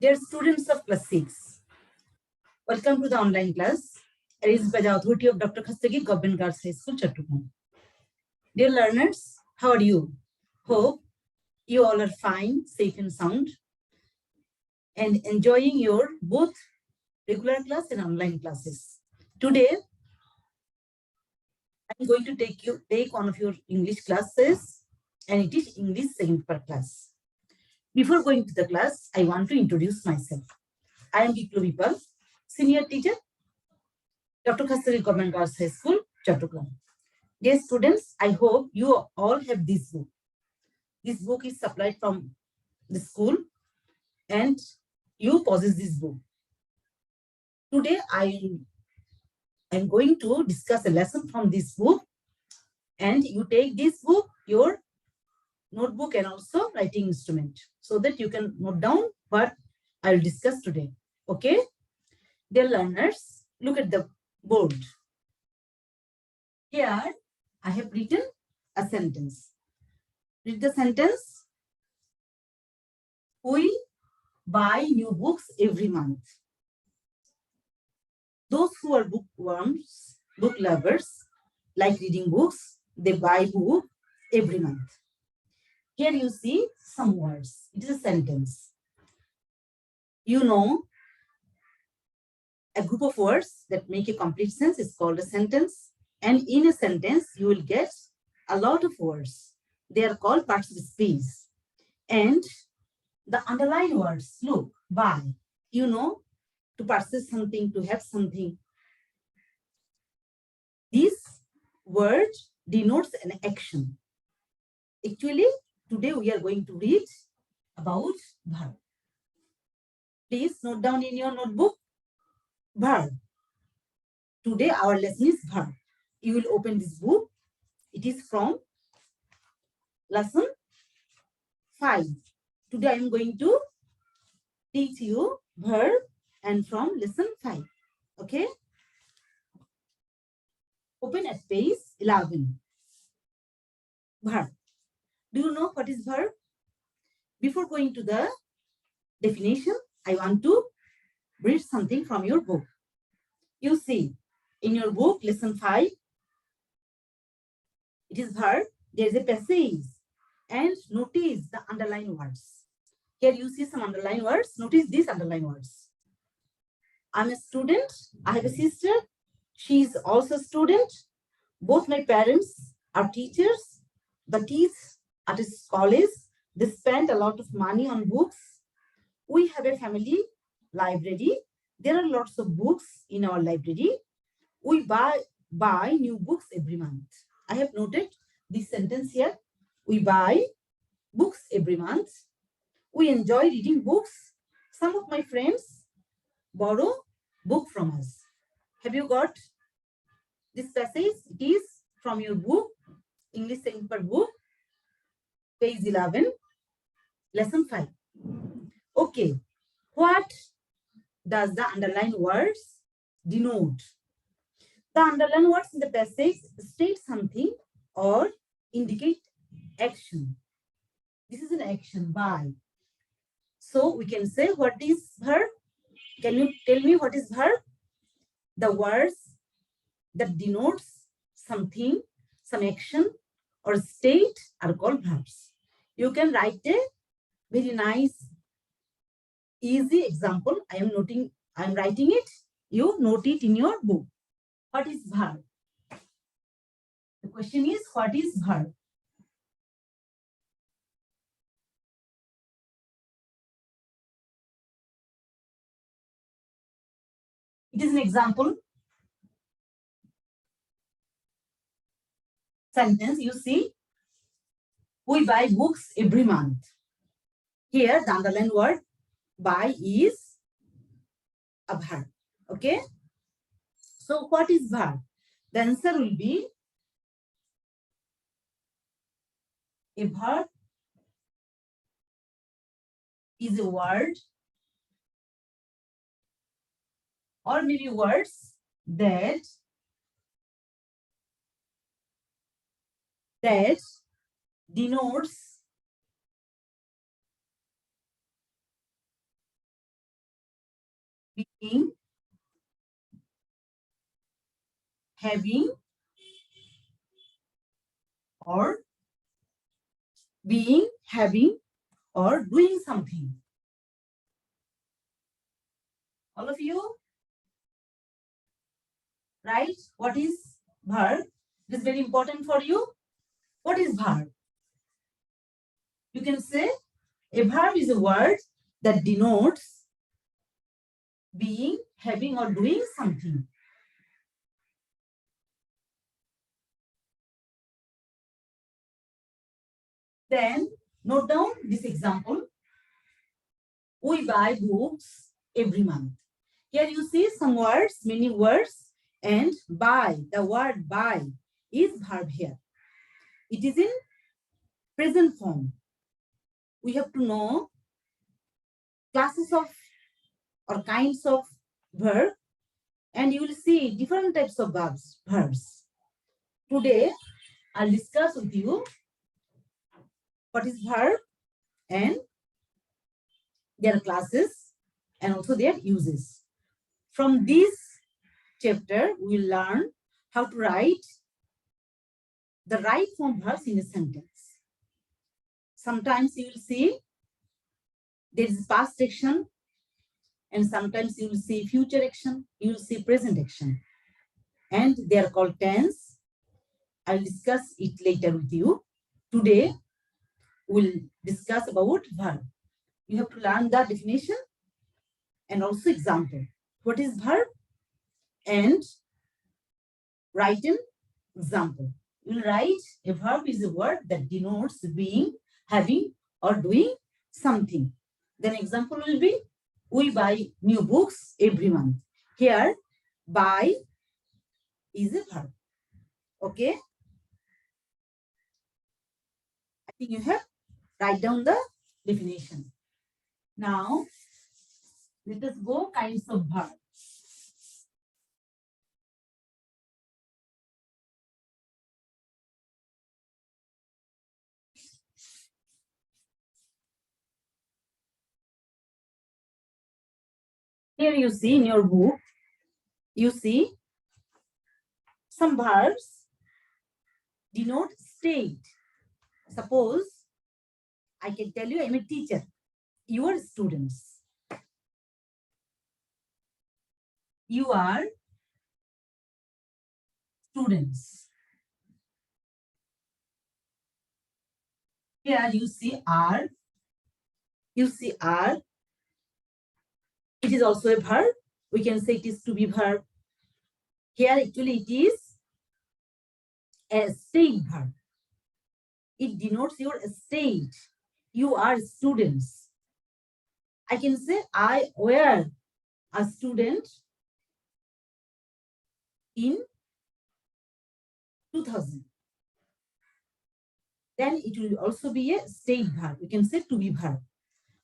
Dear students of class 6, welcome to the online class arranged by the authority of Dr. Khastagir, Govt Girls High School, Chattogram. Dear learners, how are you? Hope you all are fine, safe and sound, and enjoying your both regular class and online classes. Today, I'm going to take one of your English classes, and it is English second part class. Before going to the class, I want to introduce myself. I am Biplabi Paul, senior teacher, Dr. Khastagir Govt Girls High School, Chattogram. Dear students, I hope you all have this book. This book is supplied from the school and you possess this book. Today, I am going to discuss a lesson from this book, and you take this book, your notebook and also writing instrument, so that you can note down what I will discuss today. Okay? Dear learners, look at the board. Here, I have written a sentence. Read the sentence. We buy new books every month. Those who are bookworms, book lovers, like reading books, they buy book every month. Here you see some words. It is a sentence. You know, a group of words that make a complete sense is called a sentence. And in a sentence, you will get a lot of words. They are called parts of speech. And the underlined words, look, buy. You know, to purchase something, to have something. This word denotes an action. Actually, today we are going to read about verb. Please note down in your notebook, verb. Today our lesson is verb. You will open this book. It is from lesson 5. Today I am going to teach you verb and from lesson 5. Okay? Open at page 11. Verb. Do you know what is verb? Before going to the definition, I want to read something from your book. You see, in your book, lesson 5, it is verb. There is a passage. And notice the underlined words. Here you see some underlined words. Notice these underlined words. I'm a student. I have a sister. She is also a student. Both my parents are teachers. They teach at a college. They spend a lot of money on books. We have a family library. There are lots of books in our library. We buy new books every month. I have noted this sentence here. We buy books every month. We enjoy reading books. Some of my friends borrow book from us. Have you got this passage? It is from your book, English second part book, page 11, lesson 5. Okay, what does the underlined words denote? The underlined words in the passage state something or indicate action. This is an action, buy. So we can say, what is verb? Can you tell me what is verb? The words that denotes something, some action or state are called verbs. You can write a very nice, easy example. I am writing it. You note it in your book. What is verb? The question is, what is verb? It is an example sentence. You see, we buy books every month. Here, the underlined word buy is a verb. Okay? So, what is verb? The answer will be a verb is a word or maybe words that denotes being, having, or being, having, or doing something. All of you, right? What is verb? It is very important for you. What is verb? You can say a verb is a word that denotes being, having, or doing something. Then note down this example. We buy books every month. Here you see some words, many words, and buy. The word buy is verb here. It is in present form. We have to know classes of or kinds of verb, and you will see different types of verbs. Today, I'll discuss with you what is verb and their classes and also their uses. From this chapter, we will learn how to write the right form verbs in a sentence. Sometimes you will see there is past action, and sometimes you will see future action, you will see present action. And they are called tense. I'll discuss it later with you. Today, we'll discuss about verb. You have to learn the definition and also example. What is verb? And write an example. You'll write a verb is a word that denotes being, having, or doing something. Then example will be, we buy new books every month. Here, buy is a verb. Okay? I think you have write down the definition. Now, let us go kinds of verbs. Here you see in your book, you see some verbs denote state. Suppose I can tell you I'm a teacher. You are students. You are students. Here you see are. You see are. It is also a verb. We can say it is to be verb. Here actually it is a state verb. It denotes your state. You are students. I can say I were a student in 2000. Then it will also be a state verb. We can say to be verb.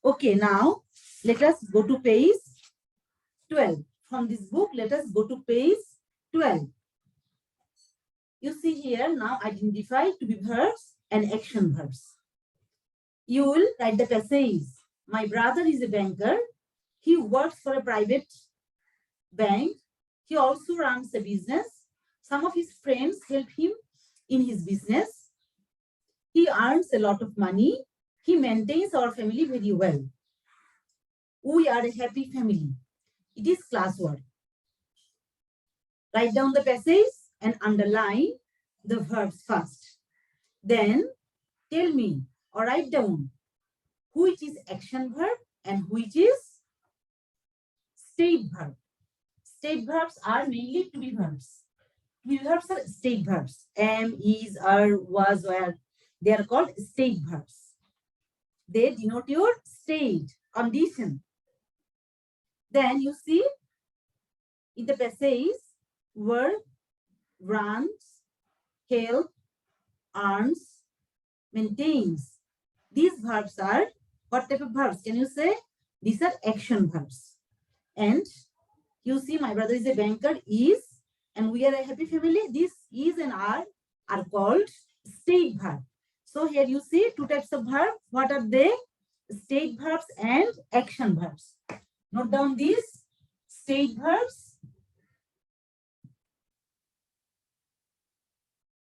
Okay, now let us go to page 12. From this book, let us go to page 12. You see here, now identify to be verbs and action verbs. You will write the passage. My brother is a banker. He works for a private bank. He also runs a business. Some of his friends help him in his business. He earns a lot of money. He maintains our family very well. We are a happy family. It is classwork. Write down the passage and underline the verbs first. Then tell me or write down which is action verb and which is state verb. State verbs are mainly to be verbs. To be verbs are state verbs. Am, is, are, was, were. They are called state verbs. They denote your state, condition. Then you see in the passage, work, runs, help, earns, maintains. These verbs are what type of verbs? Can you say? These are action verbs. And you see my brother is a banker, is, and we are a happy family. This is and are called state verb. So here you see two types of verb. What are they? State verbs and action verbs. Note down these state verbs.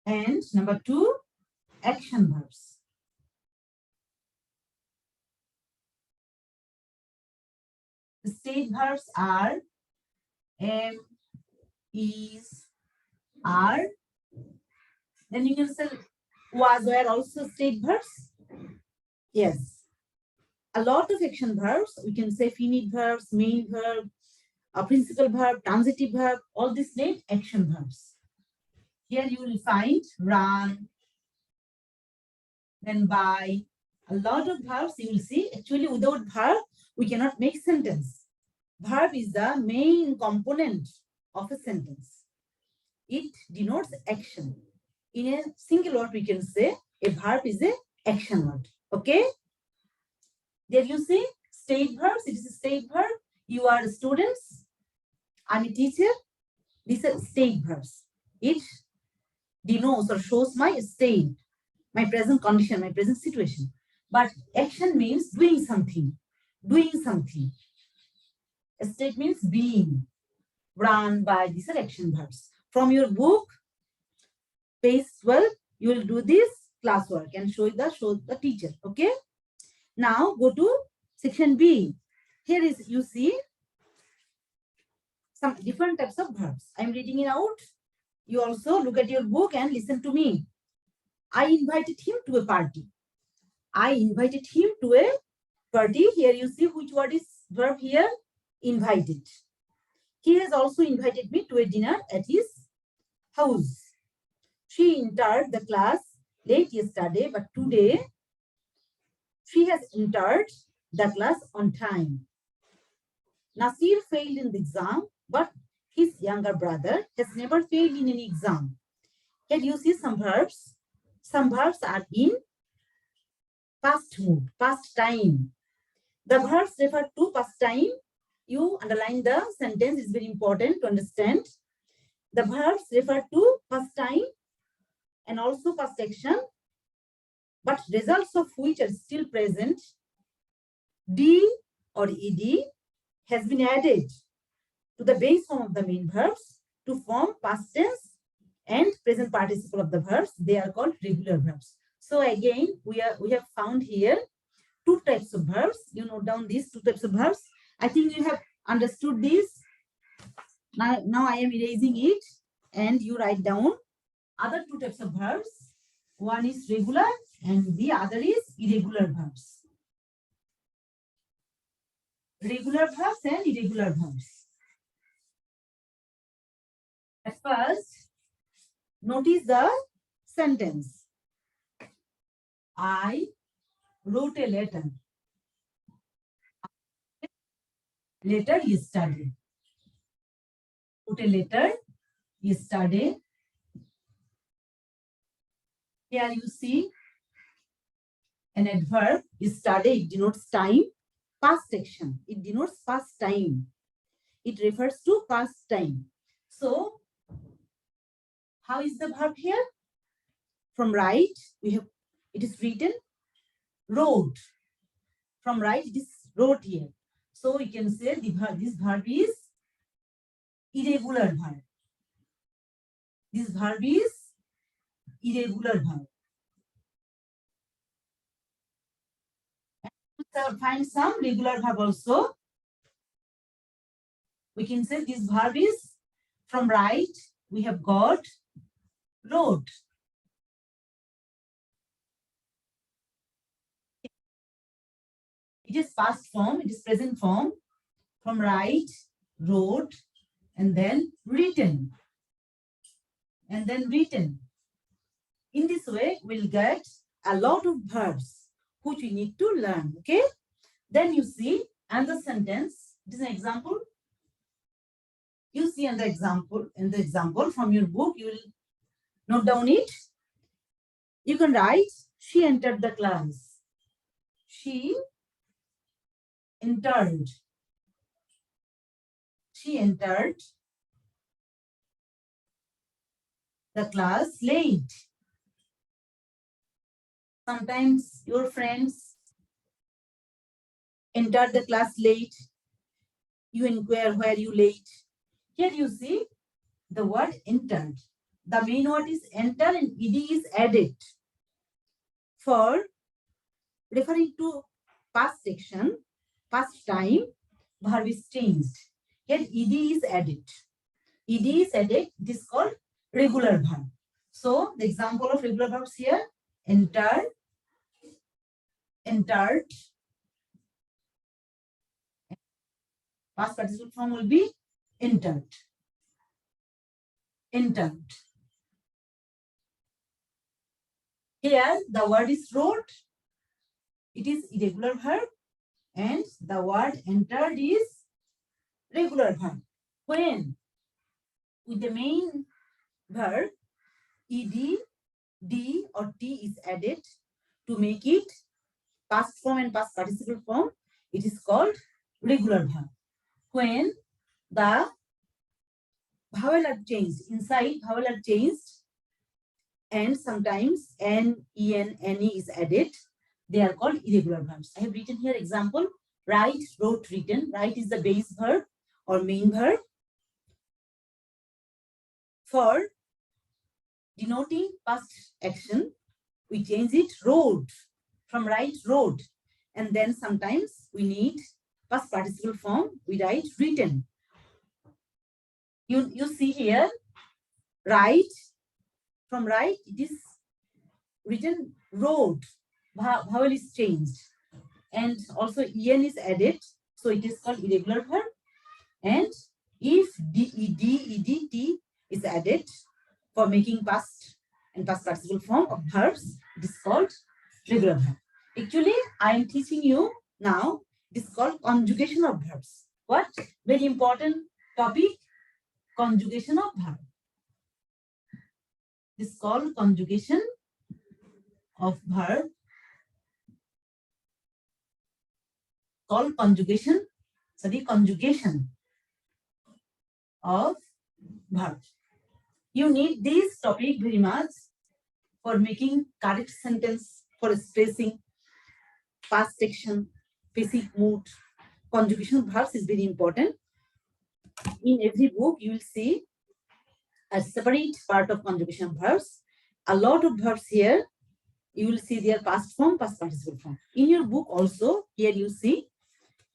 And number 2, action verbs. The state verbs are am, is, are. Then you can say was, were also state verbs. Yes. A lot of action verbs. We can say finite verbs, main verb, a principal verb, transitive verb, all these named action verbs. Here you will find run, then buy. A lot of verbs you will see. Actually, without verb, we cannot make sentence. Verb is the main component of a sentence. It denotes action. In a single word, we can say a verb is an action word. Okay? There you see state verbs. It is a state verb. You are students. I'm a teacher. These are state verbs. It denotes or shows my state, my present condition, my present situation. But action means doing something. Doing something. A state means being. Run, by. These are action verbs. From your book, page 12, you will do this classwork and show the teacher. Okay? Now go to section B. Here is, you see, some different types of verbs. I'm reading it out. You also look at your book and listen to me. I invited him to a party. I invited him to a party. Here you see which word is verb here? Invited. He has also invited me to a dinner at his house. She entered the class late yesterday, but today she has entered the class on time. Nasir failed in the exam, but his younger brother has never failed in any exam. Here you see some verbs. Some verbs are in past mood, past time. The verbs refer to past time. You underline the sentence, is very important to understand. The verbs refer to past time and also past action, but results of which are still present. D or ed has been added to the base form of the main verbs to form past tense and present participle of the verbs. They are called regular verbs. So again, we have found here 2 types of verbs. You note down these 2 types of verbs. I think you have understood this. Now I am erasing it and you write down other 2 types of verbs. One is regular and the other is irregular verbs. Regular verbs and irregular verbs. At first, notice the sentence. I wrote a letter. Letter yesterday. Wrote a letter yesterday. Here you see an adverb. Yesterday, it denotes time. Past action. It denotes past time. It refers to past time. So, how is the verb here? From right, it is written wrote. From right, it is wrote here. So we can say this verb is irregular verb. This verb is irregular verb. And find some regular verb also. We can say this verb is from right. We have got wrote. It is past form, it is present form. From right, wrote, and then written. And then written. In this way, we'll get a lot of verbs which we need to learn. Okay? Then you see another sentence. It is an example. You see in the example from your book, you will note down it. You can write, she entered the class. She entered. She entered the class late. Sometimes your friends entered the class late. You inquire where you late. Here you see the word entered. The main word is enter and ed is added. For referring to past section, past time, verb is changed. Here ed is added. Ed is added. This is called regular verb. So the example of regular verbs here: enter, entered. Past participle form will be entered. Entered. Here the word is wrote. It is irregular verb, and the word entered is regular verb. When with the main verb ed, d or t is added to make it past form and past participle form, it is called regular verb. When the vowel are changed, inside vowel are changed, and sometimes n, en, ne is added, they are called irregular verbs. I have written here example: write, wrote, written. Write is the base verb or main verb. For denoting past action, we change it wrote, from write, wrote, and then sometimes we need past participle form, we write written. You see here, write, from write it is written wrote, vowel is changed, and also en is added, so it is called irregular verb. And if ed, is added for making past and past participle form of verbs, it is called regular verb. Actually, I am teaching you now, it is called conjugation of verbs. What? Very important topic, conjugation of verb. This is called conjugation of verb. Conjugation of verb. You need this topic very much for making correct sentence, for spacing, past section, basic mood. Conjugation of verbs is very important. In every book, you will see a separate part of conjugation of verbs. A lot of verbs here, you will see their past form, past participle form. In your book also, here you see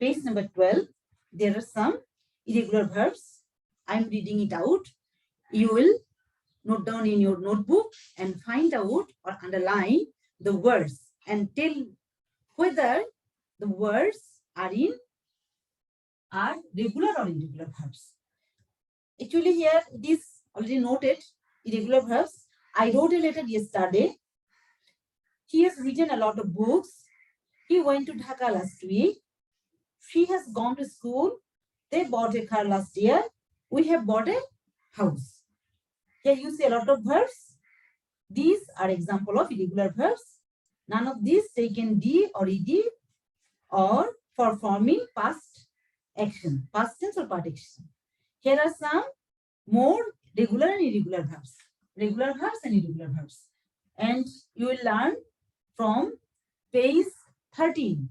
page number 12, there are some irregular verbs. I am reading it out. You will note down in your notebook and find out or underline the words and tell whether the words are regular or irregular verbs. Actually, here it is already noted, irregular verbs. I wrote a letter yesterday. He has written a lot of books. He went to Dhaka last week. She has gone to school. They bought a car last year. We have bought a house. Here you see a lot of verbs. These are example of irregular verbs. None of these taken d or ed or for forming past action, past tense or part action. Here are some more regular and irregular verbs. Regular verbs and irregular verbs. And you will learn from page 13.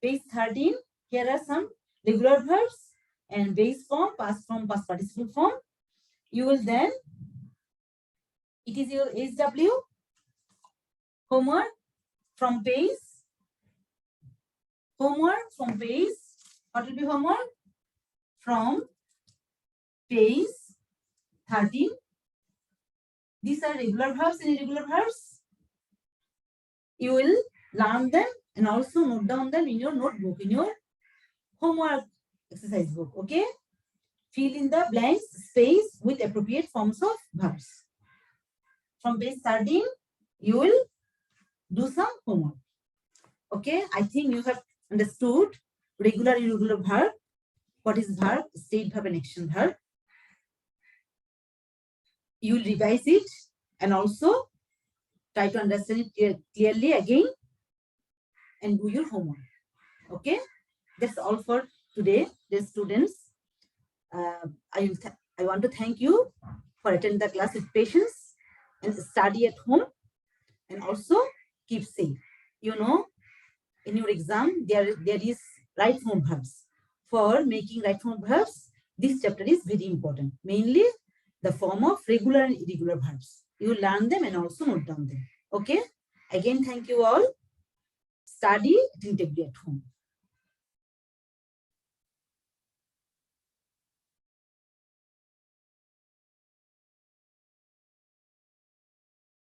Page 13, here are some regular verbs and base form, past participle form. You will then, it is your SW homework from page. Homework from page. What will be homework? From page 13. These are regular verbs and irregular verbs. You will learn them and also note down them in your notebook, in your homework exercise book. Okay? Fill in the blank space with appropriate forms of verbs. From page 13, you will do some homework. Okay? I think you have understood regular, irregular verb. What is verb? State verb and action verb. You will revise it and also try to understand it clearly again and do your homework. Okay, that's all for today, dear students. I want to thank you for attending the class with patience and study at home, and also keep safe. You know, in your exam there is right form verbs. for making right form verbs, this chapter is very important. Mainly the form of regular and irregular verbs. You learn them and also note down them. Okay. Again, thank you all. Study attentively at home.